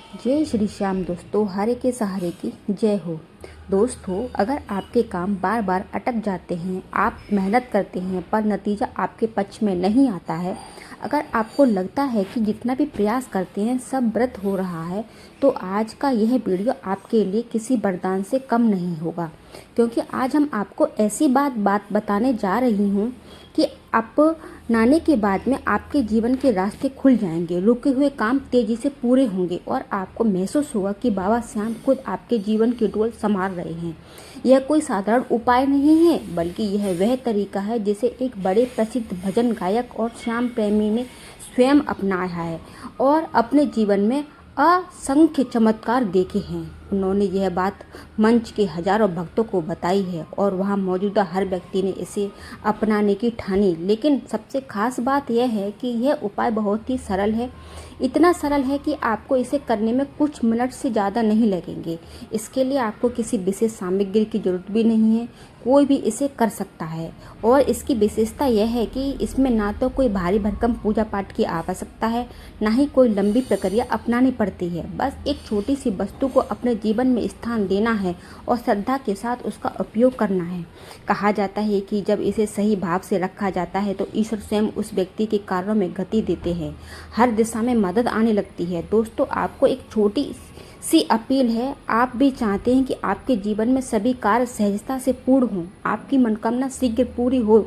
जय श्री श्याम दोस्तों, हरे के सहारे की जय हो। दोस्तों, अगर आपके काम बार बार अटक जाते हैं, आप मेहनत करते हैं पर नतीजा आपके पक्ष में नहीं आता है, अगर आपको लगता है कि जितना भी प्रयास करते हैं सब व्यर्थ हो रहा है, तो आज का यह वीडियो आपके लिए किसी वरदान से कम नहीं होगा। क्योंकि आज हम आपको ऐसी बात बताने जा रही हूँ कि अपनाने के बाद में आपके जीवन के रास्ते खुल जाएंगे, रुके हुए काम तेजी से पूरे होंगे और आपको महसूस होगा कि बाबा श्याम खुद आपके जीवन की डोर संभाल रहे हैं। यह कोई साधारण उपाय नहीं है, बल्कि यह वह तरीका है जिसे एक बड़े प्रसिद्ध भजन गायक और श्याम प्रेमी ने स्वयं अपनाया है और अपने जीवन में असंख्य चमत्कार देखे हैं। उन्होंने यह बात मंच के हजारों भक्तों को बताई है और वहां मौजूदा हर व्यक्ति ने इसे अपनाने की ठानी। लेकिन सबसे खास बात यह है कि यह उपाय बहुत ही सरल है, इतना सरल है कि आपको इसे करने में कुछ मिनट से ज़्यादा नहीं लगेंगे। इसके लिए आपको किसी विशेष सामग्री की जरूरत भी नहीं है, कोई भी इसे कर सकता है। और इसकी विशेषता यह है कि इसमें ना तो कोई भारी भरकम पूजा पाठ की आवश्यकता है, ना ही कोई लंबी प्रक्रिया अपनानी पड़ती है। बस एक छोटी सी वस्तु को अपने जीवन में स्थान देना है और श्रद्धा के साथ उसका उपयोग करना है। कहा जाता है कि जब इसे सही भाव से रखा जाता है तो ईश्वर स्वयं उस व्यक्ति के कार्यों में गति देते हैं, हर दिशा में मदद आने लगती है। दोस्तों, आपको एक छोटी सी अपील है। आप भी चाहते हैं कि आपके जीवन में सभी कार्य सहजता से पूर्ण हों, आपकी मनोकामना शीघ्र पूरी हो,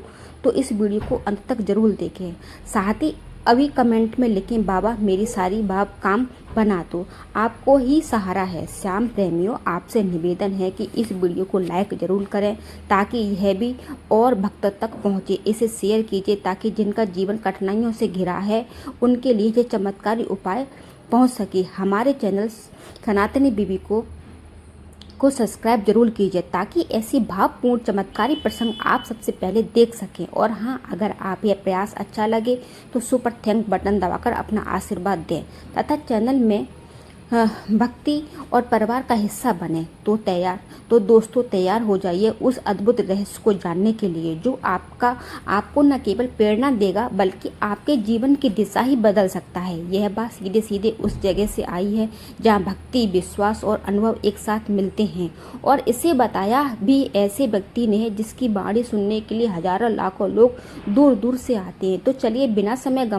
तो इस वीडियो को अंत तक जरूर देखें। साथ ही अभी कमेंट में लिखें, बाबा मेरी सारी बात काम बना दो, आपको ही सहारा है। श्याम प्रेमियों, आपसे निवेदन है कि इस वीडियो को लाइक जरूर करें ताकि यह भी और भक्तों तक पहुंचे। इसे शेयर कीजिए ताकि जिनका जीवन कठिनाइयों से घिरा है उनके लिए ये चमत्कारी उपाय पहुंच सके। हमारे चैनल सनातनी बीबी को सब्सक्राइब जरूर कीजिए ताकि ऐसी भावपूर्ण चमत्कारी प्रसंग आप सबसे पहले देख सकें। और हाँ, अगर आप यह प्रयास अच्छा लगे तो सुपर थैंक बटन दबाकर अपना आशीर्वाद दें तथा चैनल में भक्ति और परिवार का हिस्सा बने। तो दोस्तों तैयार हो जाइए उस अद्भुत रहस्य को जानने के लिए जो आपको न केवल प्रेरणा देगा बल्कि आपके जीवन की दिशा ही बदल सकता है। यह बात सीधे सीधे उस जगह से आई है जहां भक्ति, विश्वास और अनुभव एक साथ मिलते हैं। और इसे बताया भी ऐसे व्यक्ति ने है जिसकी वाणी सुनने के लिए हजारों लाखों लोग दूर दूर से आते हैं। तो चलिए बिना समय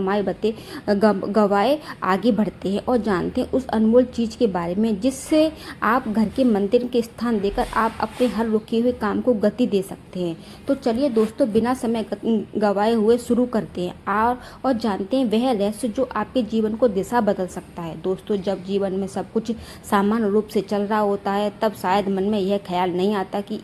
गवाए आगे बढ़ते हैं और जानते हैं उस अनमोल चीज के बारे में जिससे आप घर के मंदिर के स्थान देकर आप अपने हर रुके हुए काम को गति दे सकते हैं। तो चलिए दोस्तों, बिना समय गवाए हुए शुरू करते हैं और जानते हैं वह रहस्य जो आपके जीवन को दिशा बदल सकता है। दोस्तों, जब जीवन में सब कुछ सामान्य रूप से चल रहा होता है तब शायद मन में यह ख्याल नहीं आता कि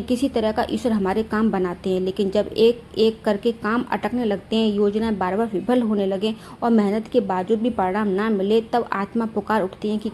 किसी तरह का ईश्वर हमारे काम बनाते हैं। लेकिन जब एक एक करके काम अटकने लगते हैं, योजनाएं बार बार विफल होने लगे और मेहनत के बावजूद भी परिणाम ना मिले, तब आत्मा पुकार उठती है कि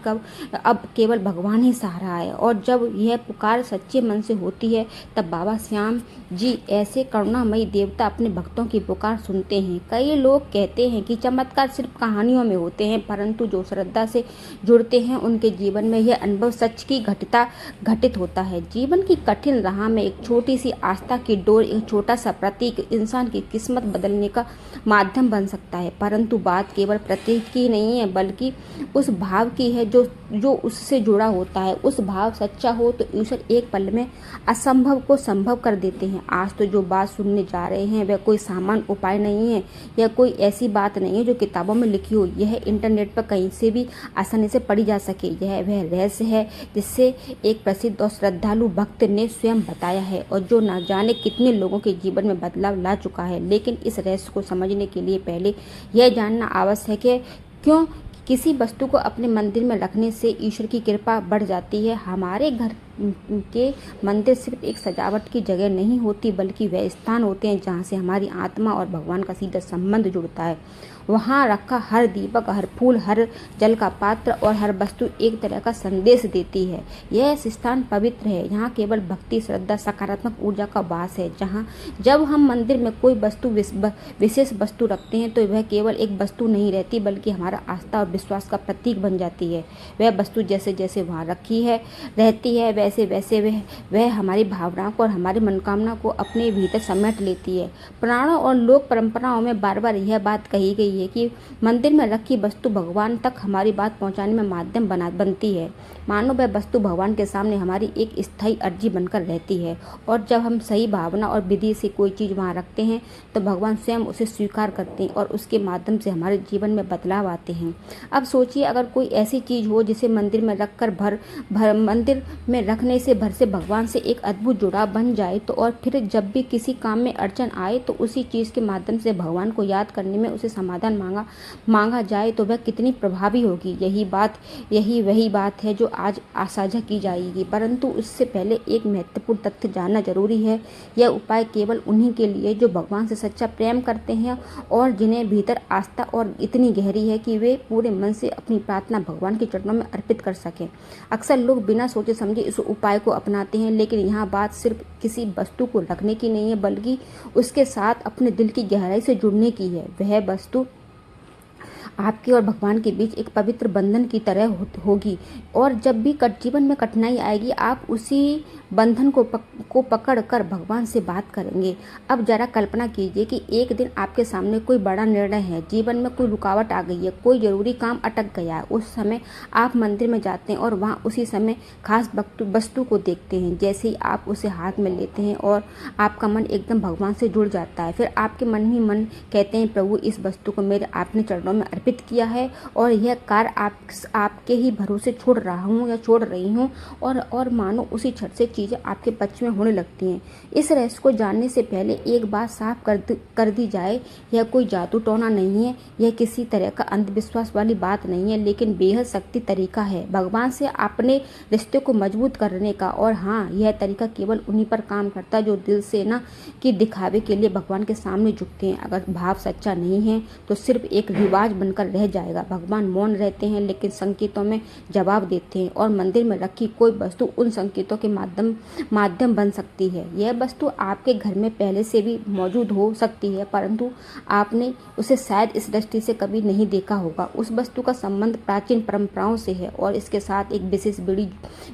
अब केवल भगवान ही सहारा है। और जब यह पुकार सच्चे मन से होती है तब बाबा श्याम जी ऐसे करुणामयी देवता अपने भक्तों की पुकार सुनते हैं। कई लोग कहते हैं कि चमत्कार सिर्फ कहानियों में होते हैं, परंतु जो श्रद्धा से जुड़ते हैं उनके जीवन में यह अनुभव सच की घटित होता है। जीवन की कठिन राह में एक छोटी सी आस्था की डोर, एक छोटा सा प्रतीक इंसान की किस्मत बदलने का माध्यम बन सकता है। परंतु बात केवल प्रतीक की नहीं है बल्कि उस भाव की है जो उससे जुड़ा होता है। उस भाव सच्चा हो तो ईश्वर एक पल में असंभव को संभव कर देते हैं। आज तो जो बात सुनने जा रहे हैं वह कोई सामान्य उपाय नहीं है, यह कोई ऐसी बात नहीं है जो किताबों में लिखी हो, यह इंटरनेट पर कहीं से भी आसानी से पढ़ी जा सके। यह वह रहस्य है जिससे एक प्रसिद्ध और श्रद्धालु भक्त ने स्वयं बताया है और जो न जाने कितने लोगों के जीवन में बदलाव ला चुका है। लेकिन इस रहस्य को समझने के लिए पहले यह जानना आवश्यक है क्यों किसी वस्तु को अपने मंदिर में रखने से ईश्वर की कृपा बढ़ जाती है। हमारे घर के मंदिर सिर्फ एक सजावट की जगह नहीं होती बल्कि वह स्थान होते हैं जहाँ से हमारी आत्मा और भगवान का सीधा संबंध जुड़ता है। वहाँ रखा हर दीपक, हर फूल, हर जल का पात्र और हर वस्तु एक तरह का संदेश देती है। यह स्थान पवित्र है, यहाँ केवल भक्ति, श्रद्धा, सकारात्मक ऊर्जा का वास है। जब हम मंदिर में कोई विशेष वस्तु रखते हैं तो वह केवल एक वस्तु नहीं रहती बल्कि हमारा आस्था और विश्वास का प्रतीक बन जाती है। वह वस्तु जैसे जैसे वहाँ रखी है रहती है ऐसे वैसे वह हमारी भावनाओं को और हमारी मनोकामना को अपने भीतर समेट लेती है। पुराणों और लोक परंपराओं में बार बार यह बात कही गई है कि मंदिर में रखी वस्तु भगवान तक हमारी बात पहुंचाने में माध्यम बनती है। मानो वह वस्तु भगवान के सामने हमारी एक स्थायी अर्जी बनकर रहती है, और जब हम सही भावना और विधि से कोई चीज़ वहाँ रखते हैं तो भगवान स्वयं उसे स्वीकार करते हैं और उसके माध्यम से हमारे जीवन में बदलाव आते हैं। अब सोचिए, अगर कोई ऐसी चीज़ हो जिसे मंदिर में रखकर मंदिर में रखने से भगवान से एक अद्भुत जुड़ाव बन जाए, तो और फिर जब भी किसी काम में अड़चन आए तो उसी चीज़ के माध्यम से भगवान को याद करने में उसे समाधान मांगा जाए तो वह कितनी प्रभावी होगी। यही वही बात है जो आज साझा की जाएगी। परंतु उससे पहले एक महत्वपूर्ण तथ्य जानना जरूरी है। यह उपाय केवल उन्हीं के लिए जो भगवान से सच्चा प्रेम करते हैं और जिन्हें भीतर आस्था और इतनी गहरी है कि वे पूरे मन से अपनी प्रार्थना भगवान के चरणों में अर्पित कर सकें। अक्सर लोग बिना सोचे समझे इस उपाय को अपनाते हैं, लेकिन यहाँ बात सिर्फ किसी वस्तु को रखने की नहीं है, बल्कि उसके साथ अपने दिल की गहराई से जुड़ने की है। वह वस्तु आपके और भगवान के बीच एक पवित्र बंधन की तरह होगी, और जब भी जीवन में कठिनाई आएगी आप उसी बंधन को पकड़ कर भगवान से बात करेंगे। अब जरा कल्पना कीजिए कि एक दिन आपके सामने कोई बड़ा निर्णय है, जीवन में कोई रुकावट आ गई है, कोई जरूरी काम अटक गया है। उस समय आप मंदिर में जाते हैं और वहाँ उसी समय खास वस्तु को देखते हैं। जैसे ही आप उसे हाथ में लेते हैं और आपका मन एकदम भगवान से जुड़ जाता है। फिर आपके मन ही मन कहते हैं, प्रभु इस वस्तु को मेरे आपने चरणों में अर्पित किया है और यह कार्य आपके ही भरोसे छोड़ रहा हूँ या छोड़ रही हूँ, और मानो उसी क्षण से चीज़ें आपके पक्ष में होने लगती हैं। इस रहस्य को जानने से पहले एक बात साफ कर दी जाए, यह कोई जादू टोना नहीं है, यह किसी तरह का अंधविश्वास वाली बात नहीं है, लेकिन बेहद शक्ति तरीका है भगवान से अपने रिश्ते को मजबूत करने का। और हाँ, यह तरीका केवल उन्हीं पर काम करता है जो दिल से ना कि दिखावे के लिए भगवान के सामने झुकते हैं। अगर भाव सच्चा नहीं है तो सिर्फ एक रिवाज बनकर रह जाएगा। भगवान मौन रहते हैं लेकिन संकेतों में जवाब देते हैं, और मंदिर में रखी कोई वस्तु उन संकेतों के माध्यम बन सकती है। यह वस्तु आपके घर में पहले से भी मौजूद हो सकती है, परंतु आपने उसे शायद इस दृष्टि से कभी नहीं देखा होगा। उस वस्तु का संबंध प्राचीन परंपराओं से है और इसके साथ एक विशेष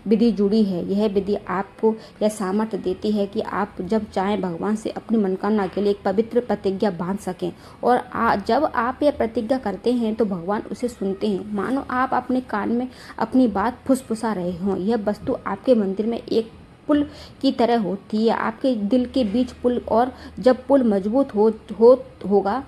विधि जुड़ी है। यह विधि आपको यह सामर्थ्य देती है कि आप जब चाहें भगवान से अपनी मनोकामना के लिए एक पवित्र प्रतिज्ञा बांध सकें, और जब आप यह प्रतिज्ञा करते हैं तो भगवान उसे सुनते हैं, मानो आप अपने कान में अपनी बात फुसफुसा रहे हों। यह वस्तु आपके मंदिर में एक पुल की तरह होती है, आपके दिल के बीच पुल, और जब पुल मजबूत होगा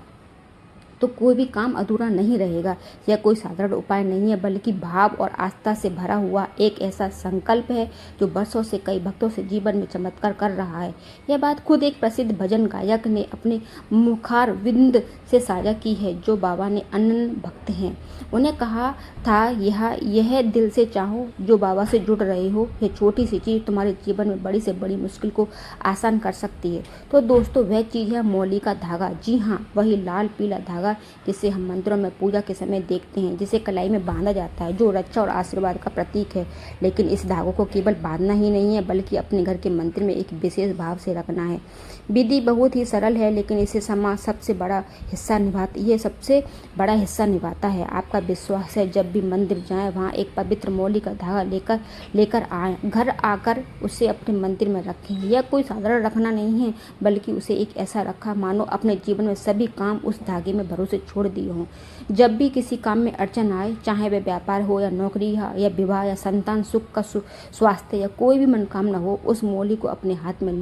तो कोई भी काम अधूरा नहीं रहेगा। यह कोई साधारण उपाय नहीं है, बल्कि भाव और आस्था से भरा हुआ एक ऐसा संकल्प है जो वर्षों से कई भक्तों से जीवन में चमत्कार कर रहा है। यह बात खुद एक प्रसिद्ध भजन गायक ने अपने मुखारविंद से साझा की है, जो बाबा ने अनन्य भक्त हैं। उन्हें कहा था, यह दिल से चाहो जो बाबा से जुड़ रहे हो, यह छोटी सी चीज़ तुम्हारे जीवन में बड़ी से बड़ी मुश्किल को आसान कर सकती है। तो दोस्तों, वह चीज़ है मौली का धागा। जी हाँ, वही लाल पीला धागा जिसे हम मंदिरों में पूजा के समय देखते हैं, जिसे कलाई में बांधा जाता है, जो रक्षा और आशीर्वाद का प्रतीक है। लेकिन इस धागों को केवल बांधना ही नहीं है, बल्कि अपने घर के मंदिर में एक विशेष भाव से रखना है। विधि बहुत ही सरल है, लेकिन इसे समाज सबसे बड़ा हिस्सा निभाता है। आपका विश्वास है, जब भी मंदिर जाएं वहाँ एक पवित्र मौली का धागा लेकर आएं, घर आकर उसे अपने मंदिर में रखें। यह कोई साधारण रखना नहीं है, बल्कि उसे एक ऐसा रखा मानो अपने जीवन में सभी काम उस धागे में भरोसे छोड़ दिए हों। जब भी किसी काम में अड़चन आए, चाहे वह व्यापार हो या नौकरी या विवाह या संतान सुख का स्वास्थ्य या कोई भी मनोकामना हो, उस मौली को अपने हाथ में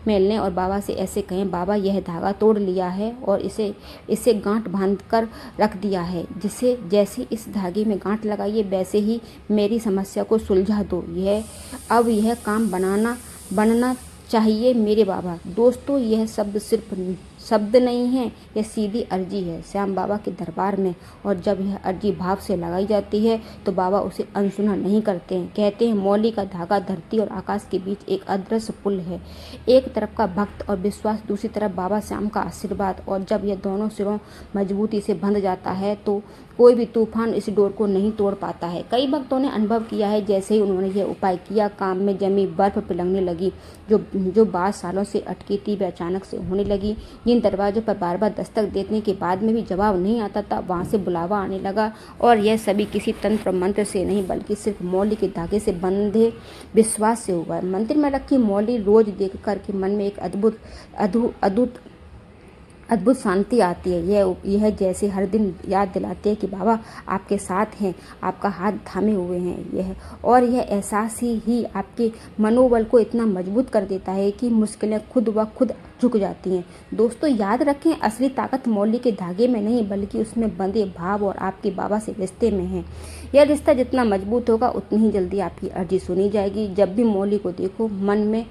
लें और बाबा से ऐसे कहें, बाबा यह धागा तोड़ लिया है और इसे गांठ बांध कर रख दिया है। जैसे इस धागे में गांठ लगाइए, वैसे ही मेरी समस्या को सुलझा दो। अब यह काम बनना चाहिए मेरे बाबा। दोस्तों, यह शब्द सिर्फ शब्द नहीं है, यह सीधी अर्जी है श्याम बाबा के दरबार में। और जब यह अर्जी भाव से लगाई जाती है तो बाबा उसे अनसुना नहीं करते हैं। कहते हैं, मौली का धागा धरती और आकाश के बीच एक अदृश्य पुल है। एक तरफ का भक्त और विश्वास, दूसरी तरफ बाबा श्याम का आशीर्वाद। और जब यह दोनों सिरों मजबूती से बंध जाता है तो कोई भी तूफान इस डोर को नहीं तोड़ पाता है। कई भक्तों ने अनुभव किया है, जैसे ही उन्होंने यह उपाय किया, काम में जमी बर्फ पिघलने लगी, जो 22 सालों से अटकी थी वह अचानक से होने लगी। जिन दरवाज़ों पर बार बार दस्तक देने के बाद में भी जवाब नहीं आता था, वहाँ से बुलावा आने लगा। और यह सभी किसी तंत्र और मंत्र से नहीं बल्कि सिर्फ मौली के धागे से बंधे विश्वास से हुआ। मंदिर में रखी मौली रोज देख कर के मन में एक अद्भुत शांति आती है। यह जैसे हर दिन याद दिलाती है कि बाबा आपके साथ हैं, आपका हाथ थामे हुए हैं। यह एहसास ही आपके मनोबल को इतना मजबूत कर देता है कि मुश्किलें खुद ब खुद झुक जाती हैं। दोस्तों याद रखें, असली ताकत मौली के धागे में नहीं बल्कि उसमें बंधे भाव और आपके बाबा से रिश्ते में है। यह रिश्ता जितना मजबूत होगा उतनी ही जल्दी आपकी अर्जी सुनी जाएगी। जब भी मौली को देखो मन में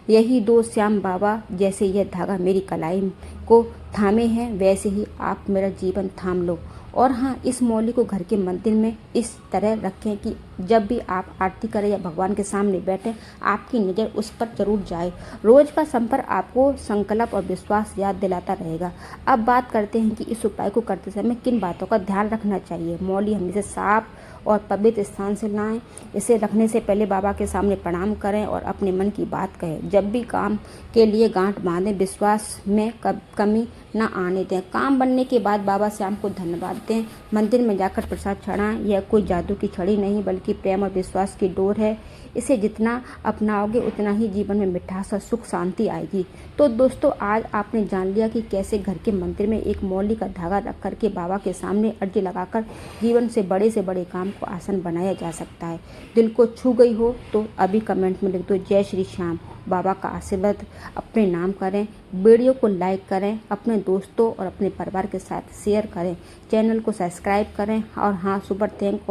यही दो श्याम बाबा, जैसे यह धागा मेरी कलाई को थामे हैं वैसे ही आप मेरा जीवन थाम लो। और हाँ, इस मौली को घर के मंदिर में इस तरह रखें कि जब भी आप आरती करें या भगवान के सामने बैठें आपकी नज़र उस पर जरूर जाए। रोज का संपर्क आपको संकल्प और विश्वास याद दिलाता रहेगा। अब बात करते हैं कि इस उपाय को करते समय किन बातों का ध्यान रखना चाहिए। मौली हमेशा साफ और पवित्र स्थान से लाएं। इसे रखने से पहले बाबा के सामने प्रणाम करें और अपने मन की बात कहें। जब भी काम के लिए गांठ बांधें, विश्वास में कमी न आने दें। काम बनने के बाद बाबा श्याम को धन्यवाद दें। मंदिर में जाकर प्रसाद चढ़ाएं। यह कोई जादू की छड़ी नहीं बल्कि प्रेम और विश्वास की डोर है। इसे जितना अपनाओगे उतना ही जीवन में मिठास और सुख शांति आएगी। तो दोस्तों आज आपने जान लिया कि कैसे घर के मंदिर में एक मौली का धागा रख करके बाबा के सामने अर्जी लगाकर जीवन से बड़े काम को आसान बनाया जा सकता है। दिल को छू गई हो तो अभी कमेंट में लिख दो जय श्री श्याम। बाबा का आशीर्वाद अपने नाम करें। वीडियो को लाइक करें, अपने दोस्तों और अपने परिवार के साथ शेयर करें, चैनल को सब्सक्राइब करें और हाँ सुपर थैंक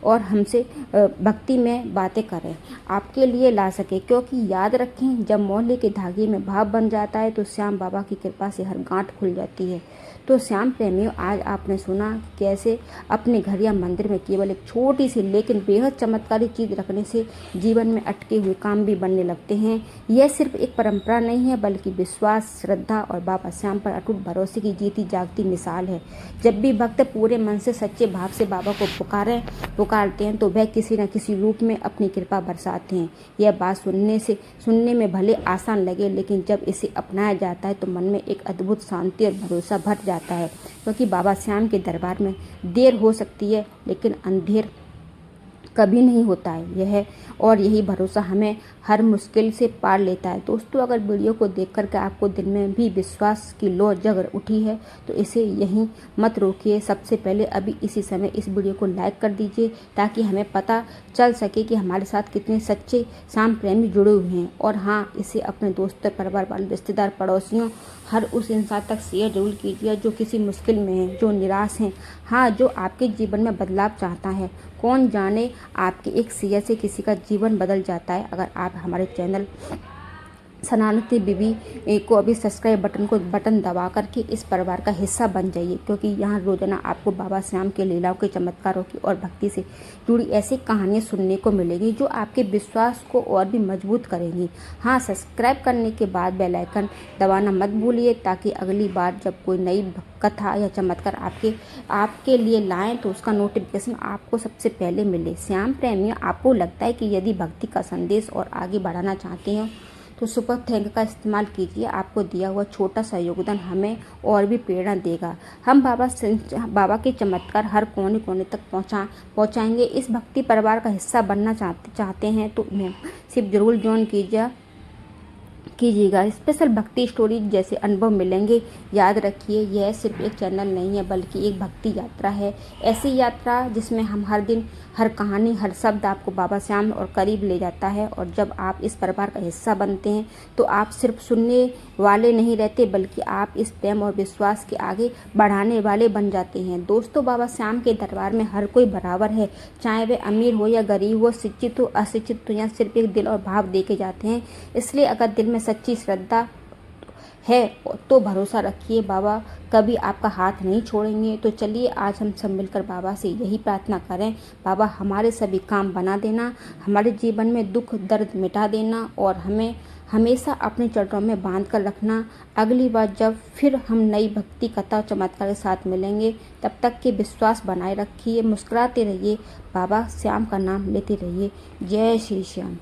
और हमसे भक्ति में बातें करें आपके लिए ला सके। क्योंकि याद रखें, जब मौली के धागे में भाव बन जाता है तो श्याम बाबा की कृपा से हर गांठ खुल जाती है। तो श्याम प्रेमियों, आज आपने सुना कैसे अपने घर या मंदिर में केवल एक छोटी सी लेकिन बेहद चमत्कारी चीज रखने से जीवन में अटके हुए काम भी बनने लगते हैं। यह सिर्फ एक परंपरा नहीं है बल्कि विश्वास, श्रद्धा और बाबा श्याम पर अटूट भरोसे की जीती जागती मिसाल है। जब भी भक्त पूरे मन से सच्चे भाव से बाबा को पुकारते हैं तो वह किसी न किसी रूप में अपनी कृपा बरसाते हैं। यह बात सुनने में भले आसान लगे, लेकिन जब इसे अपनाया जाता है तो मन में एक अद्भुत शांति और भरोसा भर जाता है। क्योंकि बाबा श्याम के दरबार में देर हो सकती है लेकिन अंधेर कभी नहीं होता है। यही भरोसा हमें हर मुश्किल से पार लेता है। दोस्तों अगर वीडियो को देख कर के आपको दिल में भी विश्वास की लौ जग उठी है तो इसे यहीं मत रोकिए। सबसे पहले अभी इसी समय इस वीडियो को लाइक कर दीजिए ताकि हमें पता चल सके कि हमारे साथ कितने सच्चे श्याम प्रेमी जुड़े हुए हैं। और हाँ, इसे अपने दोस्तों, परिवार वाले, रिश्तेदार, पड़ोसियों, हर उस इंसान तक शेयर जरूर कीजिए जो किसी मुश्किल में है, जो निराश हैं, हाँ जो आपके जीवन में बदलाव चाहता है। कौन जाने आपके एक शेयर से किसी का जीवन बदल जाता है। अगर आप हमारे चैनल सनातनी बीबी को अभी सब्सक्राइब बटन दबा करके इस परिवार का हिस्सा बन जाइए, क्योंकि यहाँ रोजाना आपको बाबा श्याम के लीलाओं के, चमत्कारों की और भक्ति से जुड़ी ऐसी कहानियाँ सुनने को मिलेगी जो आपके विश्वास को और भी मजबूत करेंगी। हाँ, सब्सक्राइब करने के बाद बेल आइकन दबाना मत भूलिए ताकि अगली बार जब कोई नई कथा या चमत्कार आपके लिए लाएं तो उसका नोटिफिकेशन आपको सबसे पहले मिले। श्याम प्रेमियों, आपको लगता है कि यदि भक्ति का संदेश और आगे बढ़ाना चाहते हैं तो सुपर थैंक का इस्तेमाल कीजिए। आपको दिया हुआ छोटा सा योगदान हमें और भी प्रेरणा देगा। हम बाबा के चमत्कार हर कोने कोने तक पहुंचाएंगे। इस भक्ति परिवार का हिस्सा बनना चाहते हैं तो सिर्फ जरूर ज्वाइन कीजिएगा। स्पेशल भक्ति स्टोरी जैसे अनुभव मिलेंगे। याद रखिए, यह सिर्फ एक चैनल नहीं है बल्कि एक भक्ति यात्रा है। ऐसी यात्रा जिसमें हम हर दिन, हर कहानी, हर शब्द आपको बाबा श्याम और करीब ले जाता है। और जब आप इस परिवार का हिस्सा बनते हैं तो आप सिर्फ सुनने वाले नहीं रहते बल्कि आप इस प्रेम और विश्वास के आगे बढ़ाने वाले बन जाते हैं। दोस्तों, बाबा श्याम के दरबार में हर कोई बराबर है, चाहे वे अमीर हो या गरीब हो, शिक्षित हो, अशिक्षित हो, या सिर्फ एक दिल और भाव देके जाते हैं। इसलिए अगर दिल में सच्ची श्रद्धा है तो भरोसा रखिए, बाबा कभी आपका हाथ नहीं छोड़ेंगे। तो चलिए आज हम सब मिलकर बाबा से यही प्रार्थना करें, बाबा हमारे सभी काम बना देना, हमारे जीवन में दुख दर्द मिटा देना और हमें हमेशा अपने चरणों में बांध कर रखना। अगली बार जब फिर हम नई भक्ति कथा चमत्कार के साथ मिलेंगे तब तक के विश्वास बनाए रखिए, मुस्कुराते रहिए, बाबा श्याम का नाम लेते रहिए। जय श्री श्याम।